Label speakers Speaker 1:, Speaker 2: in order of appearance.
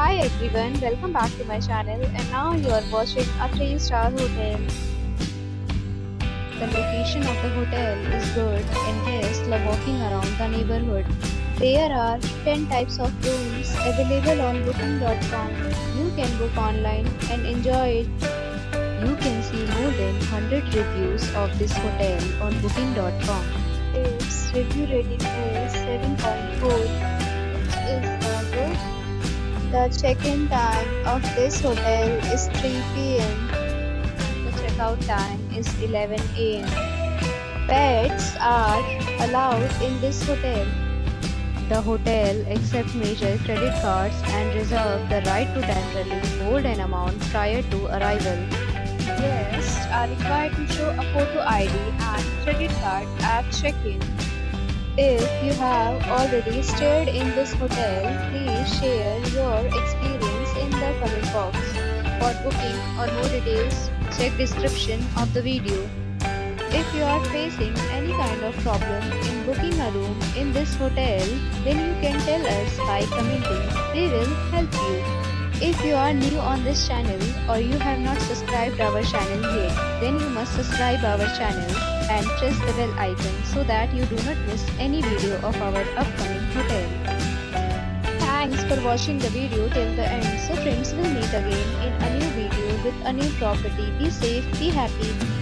Speaker 1: Hi everyone, welcome back to my channel and now you are watching a 3-star hotel. The location of the hotel is good and guests love walking around the neighborhood. There are 10 types of rooms available on booking.com. You can book online and enjoy it. You can see more than 100 reviews of this hotel on booking.com. Its review rating is 7.4, which is good. The check-in time of this hotel is 3 p.m. The checkout time is 11 a.m. Pets are allowed in this hotel. The hotel accepts major credit cards and reserves the right to temporarily hold an amount prior to arrival. Guests are required to show a photo ID and credit card at check-in. If you have already stayed in this hotel, please share your experience in the comment box. For booking or more details, check description of the video. If you are facing any kind of problem in booking a room in this hotel, then you can tell us by commenting. We will help you. If you are new on this channel or you have not subscribed our channel yet, then you must subscribe our channel and press the bell icon so that you do not miss any video of our upcoming hotel. Thanks for watching the video till the end. So friends, will meet again in a new video with a new property. Be safe, be happy.